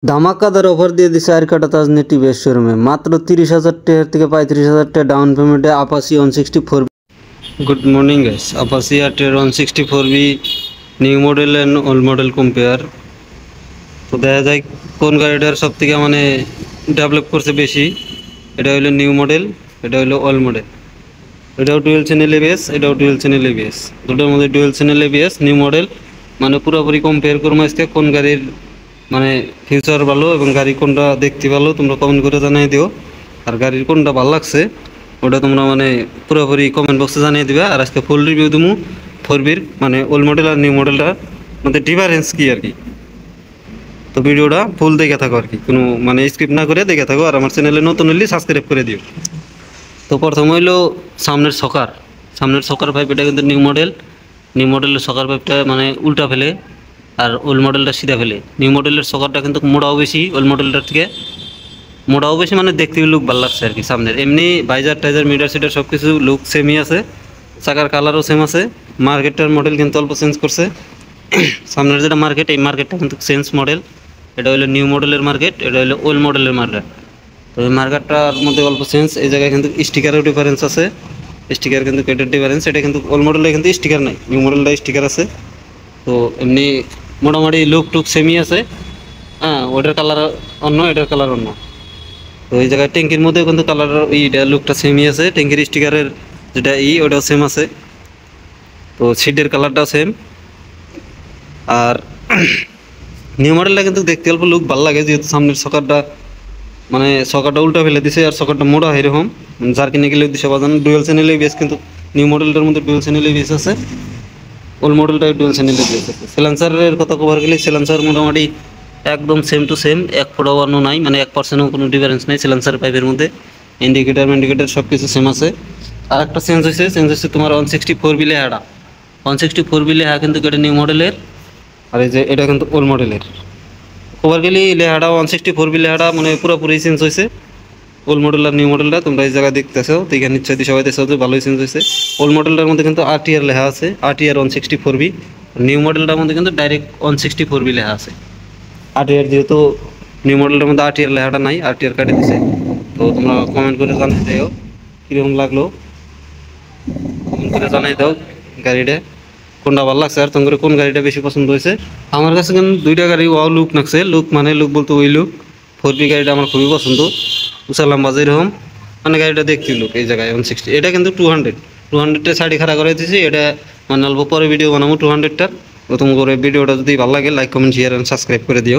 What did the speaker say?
ধামাকাদার offer দিয়ে দিছে আরকাটা তাজনি TVS শোরুমে মাত্র 30,000 টাকা থেকে 35,000 টাকা ডাউন পেমেন্টে Apache 164। Good morning guys, Apache আটের 164 new model and old model compare. তো দেখা যায় কোন গাড়িটার সব থেকে মানে ডেভেলপ করছে বেশি। এটা হলো নিউ মডেল, এটা হলো ওল্ড মডেল। এটাও ডুয়েল চ্যানেল এবিএস, এটাও ডুয়েল চ্যানেল এবিএস। দুটোর মধ্যে dual channel ABS new model. মানে পুরোপুরি কম্পেয়ার করবো আজকে কোন গাড়ির মানে ফিউচার ভালো এবং গাড়ি কোনটা দেখতে ভালো তোমরা কমেন্ট করে জানিয়ে দিও। আর গাড়ির কোনটা ভালো লাগছে ওটা তোমরা মানে পুরোপুরি কমেন্ট বক্সে জানিয়ে দিবে। আর আজকে ফুল রিভিউ দেবো ফোরবির মানে ওল্ড মডেল আর নিউ মডেলটার মধ্যে ডিফারেন্স কী আর কি। তো ভিডিওটা ফুল দেখে থাকো আর কি, কোনো মানে স্কিপ না করে দেখে থাকো। আর আমার চ্যানেলে নতুন হলে সাবস্ক্রাইব করে দিও। তো প্রথম হইলো সামনের সকার পাইপ। এটা কিন্তু নিউ মডেলের সকার পাইপটা মানে উল্টা ফেলে আর ওল্ড মডেলটা সিধা ফেলে। নিউ মডেলের সকারটা কিন্তু মোড়াও বেশি, ওল্ড মডেলটার থেকে মোড়াও বেশি, মানে দেখতে লুক ভালো লাগছে আর কি সামনের। এমনি বাইজার টাইজার মিটার সিটার সব কিছু লুক সেমই আছে, চাকার কালারও সেম আছে। মার্কেটটার মডেল কিন্তু অল্প চেঞ্জ করছে। সামনের যেটা মার্কেট, এই মার্কেটটা কিন্তু চেঞ্জ মডেল। এটা হলো নিউ মডেলের মার্কেট, এটা হলো ওল্ড মডেলের মার্কেট। তো এই মার্কেটটার মধ্যে অল্প চেঞ্জ। এই জায়গায় কিন্তু স্টিকারের ডিফারেন্স আছে, স্টিকার কিন্তু কেটের ডিফারেন্স। এটা কিন্তু ওল্ড মডেলে কিন্তু স্টিকার নাই, নিউ মডেলটা স্টিকার আছে। তো এমনি মোটামুটি লুক টুক সেমই আছে। হ্যাঁ, ওটার কালার অন্য, এটার কালার অন্য। তো এই জায়গায় ট্যাঙ্কির মধ্যেও কিন্তু কালার এইটা লুকটা সেমই আছে। ট্যাঙ্কির স্টিকারের যেটা ওটাও সেম আছে। তো সিটের কালারটাও সেম। আর নিউ মডেলটা কিন্তু দেখতে অল্প লুক ভালো লাগে, যেহেতু সামনের সকারটা উল্টা ফেলে দিছে আর সকারটা মোড়া এরকম যার কিনে গেলে দিছে বাজানো। ডুয়েল চ্যানেল এবিএস কিন্তু নিউ মডেলটার মধ্যে ডুয়েল চ্যানেল এবিএস আছে, ওল্ড মডেলটা ডুয়েল চ্যানেল এবিএস আছে। সিলেন্সারের কথা কভার গেলে সিলেন্সার মোটামুটি একদম সেম টু সেম, এক ফোটাও অন্য নাই, মানে 1%ও কোনো ডিফারেন্স নেই সিলেন্সার পাইপের মধ্যে। ইন্ডিকেটার সব কিছু সেম আছে। আর একটা চেঞ্জ হয়েছে তোমার 164 বিলে হাড়া। 164 বিলে হ্যাঁ কিন্তু এটা নিউ মডেলের, আর এই যে এটা কিন্তু ওল্ড মডেলের। কভার গেলে লেহাটা 164 বি লেহাটা মানে পুরোপুরি চেঞ্জ হয়েছে। ওল্ড মডেল আর নিউ মডেলটা তোমরা এই জায়গায় দেখতেছো, দেখে নিশ্চয়ই সবাই দেখছো যে ভালোই চেঞ্জ হয়েছে। ওল্ড মডেলটার মধ্যে কিন্তু আরটিআর লেখা আছে, আরটিআর 164 বি। নিউ মডেলটার মধ্যে কিন্তু ডাইরেক্ট 164 বি লেখা আছে। আরটিআর যেহেতু নিউ মডেলটার মধ্যে আরটিআর লেখাটা নাই, আরটিআর কাটে দিছে। তো তোমরা কমেন্ট করে জানিয়ে দাও কীরকম লাগলো, কমেন্ট করে জানিয়ে দাও গাড়িটা কোনটা ভালো লাগছে আর তোমার কোন গাড়িটা বেশি পছন্দ হয়েছে। আমার কাছে কিন্তু দুইটা গাড়ি ওয়াও লুক লাগছে। লুক বলতে ওই লুক ফোরবি গাড়িটা আমার খুবই পছন্দ। উসালাম বাজার এরকম মানে গাড়িটা দেখতে লুক। এই জায়গায় 160, এটা কিন্তু 200টা সাইডে খাড়া করে দিয়েছি। এটা মানে অল্প পরে ভিডিও বানাবো 200টার। প্রথম করে ভিডিওটা যদি ভালো লাগে like comment share and subscribe করে দিও।